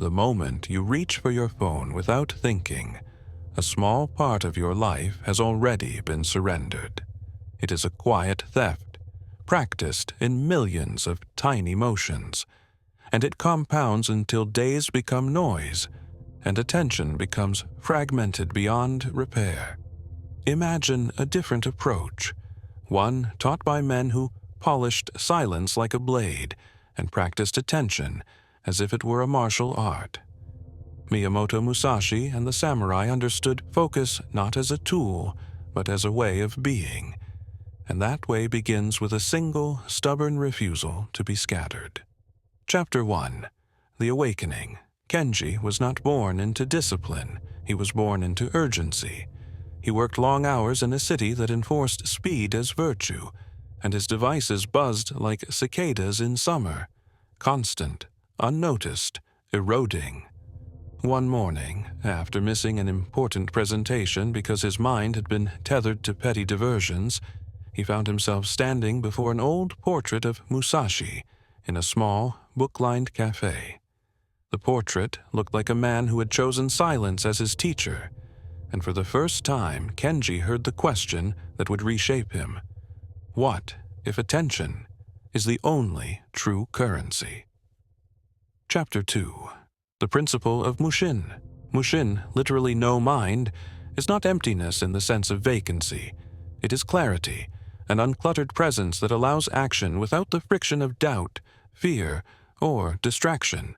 The moment you reach for your phone without thinking, a small part of your life has already been surrendered. It is a quiet theft, practiced in millions of tiny motions, and it compounds until days become noise and attention becomes fragmented beyond repair. Imagine a different approach, one taught by men who polished silence like a blade and practiced attention as if it were a martial art. Miyamoto Musashi and the samurai understood focus not as a tool, but as a way of being, and that way begins with a single, stubborn refusal to be scattered. Chapter 1. The Awakening. Kenji was not born into discipline, he was born into urgency. He worked long hours in a city that enforced speed as virtue, and his devices buzzed like cicadas in summer, constant, unnoticed, eroding. One morning, after missing an important presentation because his mind had been tethered to petty diversions, he found himself standing before an old portrait of Musashi in a small, book-lined cafe. The portrait looked like a man who had chosen silence as his teacher, and for the first time Kenji heard the question that would reshape him. What if attention is the only true currency? Chapter 2. The Principle of Mushin. Mushin, literally no mind, is not emptiness in the sense of vacancy. It is clarity, an uncluttered presence that allows action without the friction of doubt, fear, or distraction.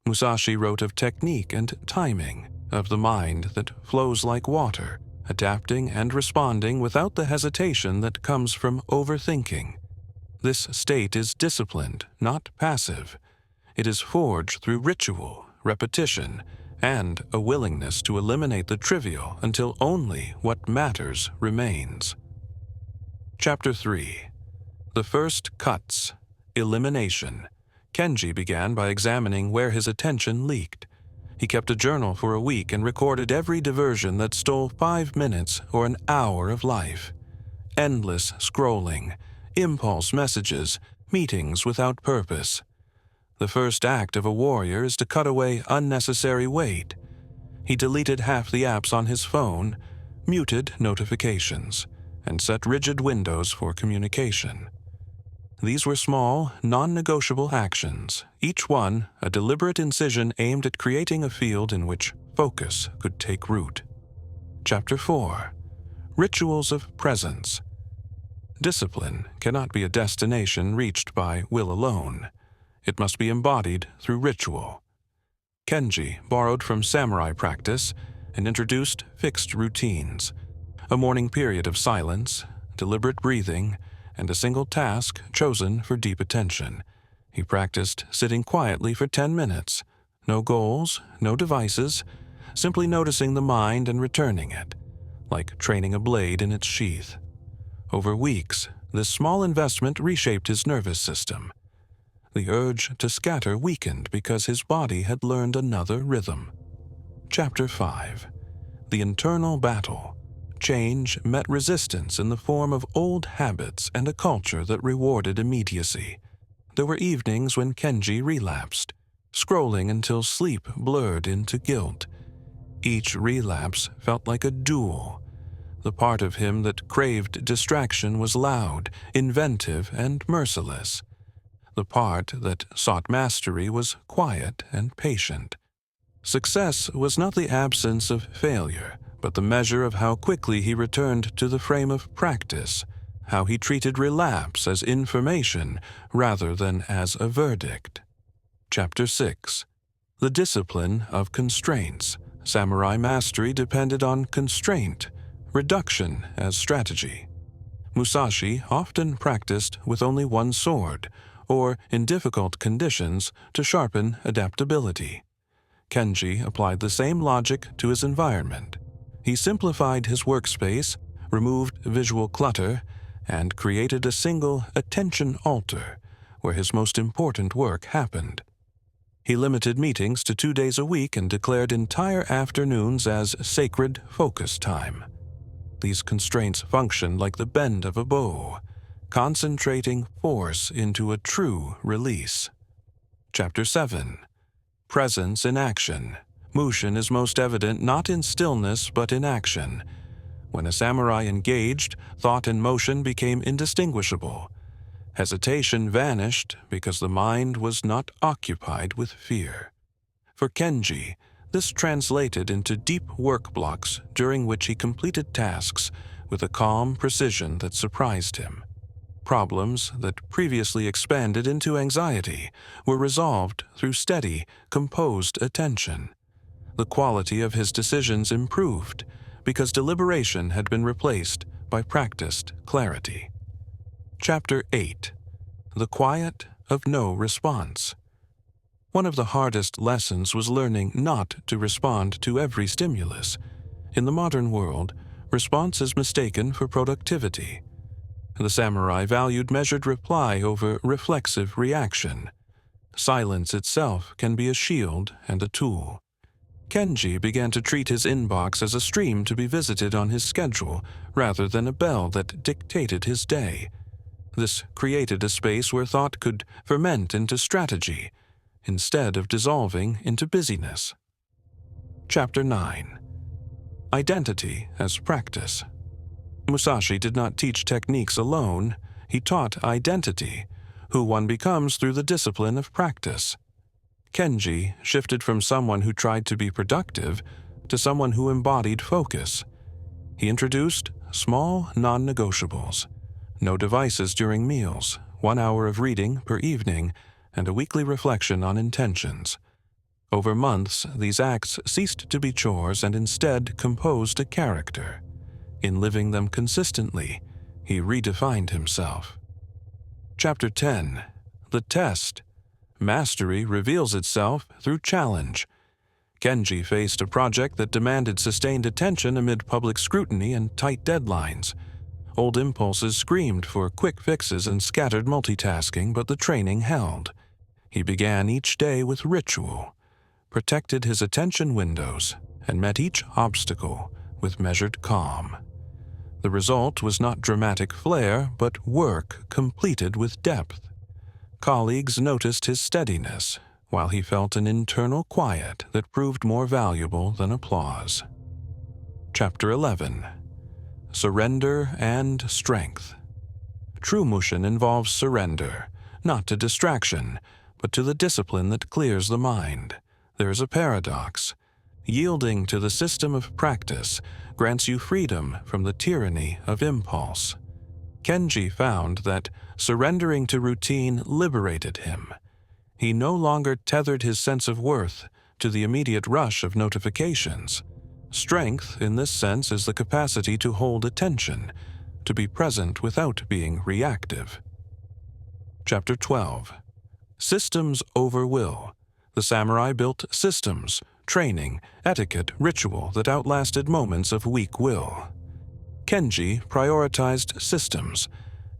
Musashi wrote of technique and timing, of the mind that flows like water, adapting and responding without the hesitation that comes from overthinking. This state is disciplined, not passive. It is forged through ritual, repetition, and a willingness to eliminate the trivial until only what matters remains. Chapter 3. The First Cuts. Elimination. Kenji began by examining where his attention leaked. He kept a journal for a week and recorded every diversion that stole 5 minutes or an hour of life. Endless scrolling, impulse messages, meetings without purpose. The first act of a warrior is to cut away unnecessary weight. He deleted half the apps on his phone, muted notifications, and set rigid windows for communication. These were small, non-negotiable actions, each one a deliberate incision aimed at creating a field in which focus could take root. Chapter 4. Rituals of Presence. Discipline cannot be a destination reached by will alone. It must be embodied through ritual. Kenji borrowed from samurai practice and introduced fixed routines, a morning period of silence, deliberate breathing, and a single task chosen for deep attention. He practiced sitting quietly for 10 minutes, no goals, no devices, simply noticing the mind and returning it, like training a blade in its sheath. Over weeks, this small investment reshaped his nervous system. The urge to scatter weakened because his body had learned another rhythm. Chapter 5. The Internal Battle. Change met resistance in the form of old habits and a culture that rewarded immediacy. There were evenings when Kenji relapsed, scrolling until sleep blurred into guilt. Each relapse felt like a duel. The part of him that craved distraction was loud, inventive, and merciless. The part that sought mastery was quiet and patient. Success was not the absence of failure, but the measure of how quickly he returned to the frame of practice, how he treated relapse as information rather than as a verdict. Chapter 6. The Discipline of Constraints. Samurai mastery depended on constraint, reduction as strategy. Musashi often practiced with only one sword, or in difficult conditions to sharpen adaptability. Kenji applied the same logic to his environment. He simplified his workspace, removed visual clutter, and created a single attention altar where his most important work happened. He limited meetings to 2 days a week and declared entire afternoons as sacred focus time. These constraints functioned like the bend of a bow, concentrating force into a true release. Chapter 7. presence in action. Mushin is most evident not in stillness but in action. When a samurai engaged, thought and motion became indistinguishable. Hesitation vanished because the mind was not occupied with fear. For Kenji, this translated into deep work blocks during which he completed tasks with a calm precision that surprised him. Problems that previously expanded into anxiety were resolved through steady, composed attention. The quality of his decisions improved because deliberation had been replaced by practiced clarity. Chapter 8. The Quiet of No Response. One of the hardest lessons was learning not to respond to every stimulus. In the modern world, response is mistaken for productivity. The samurai valued measured reply over reflexive reaction. Silence itself can be a shield and a tool. Kenji began to treat his inbox as a stream to be visited on his schedule rather than a bell that dictated his day. This created a space where thought could ferment into strategy instead of dissolving into busyness. Chapter 9. Identity as Practice. Musashi did not teach techniques alone, he taught identity, who one becomes through the discipline of practice. Kenji shifted from someone who tried to be productive to someone who embodied focus. He introduced small non-negotiables: no devices during meals, 1 hour of reading per evening, and a weekly reflection on intentions. Over months, these acts ceased to be chores and instead composed a character. In living them consistently, he redefined himself. Chapter 10. The Test. Mastery reveals itself through challenge. Kenji faced a project that demanded sustained attention amid public scrutiny and tight deadlines. Old impulses screamed for quick fixes and scattered multitasking, but the training held. He began each day with ritual, protected his attention windows, and met each obstacle with measured calm. The result was not dramatic flair, but work completed with depth. Colleagues noticed his steadiness, while he felt an internal quiet that proved more valuable than applause. Chapter 11. Surrender and Strength. True Mushin involves surrender, not to distraction, but to the discipline that clears the mind. There is a paradox. Yielding to the system of practice grants you freedom from the tyranny of impulse. Kenji found that surrendering to routine liberated him. He no longer tethered his sense of worth to the immediate rush of notifications. Strength, in this sense, is the capacity to hold attention, to be present without being reactive. Chapter 12. Systems over will. The samurai built systems, training, etiquette, ritual that outlasted moments of weak will. Kenji prioritized systems,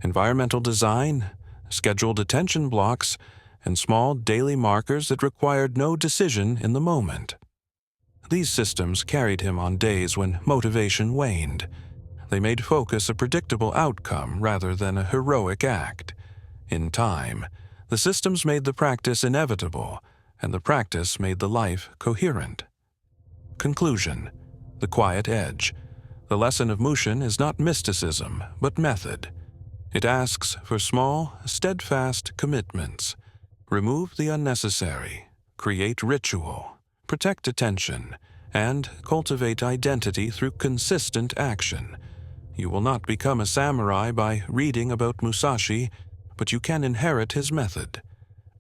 environmental design, scheduled attention blocks, and small daily markers that required no decision in the moment. These systems carried him on days when motivation waned. They made focus a predictable outcome rather than a heroic act. In time, the systems made the practice inevitable, and the practice made the life coherent. Conclusion. The quiet edge. The lesson of Mushin is not mysticism, but method. It asks for small, steadfast commitments. Remove the unnecessary, create ritual, protect attention, and cultivate identity through consistent action. You will not become a samurai by reading about Musashi, but you can inherit his method.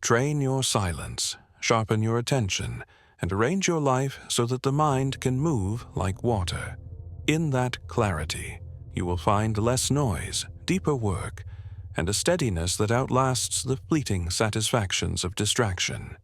Train your silence, sharpen your attention, and arrange your life so that the mind can move like water. In that clarity, you will find less noise, deeper work, and a steadiness that outlasts the fleeting satisfactions of distraction.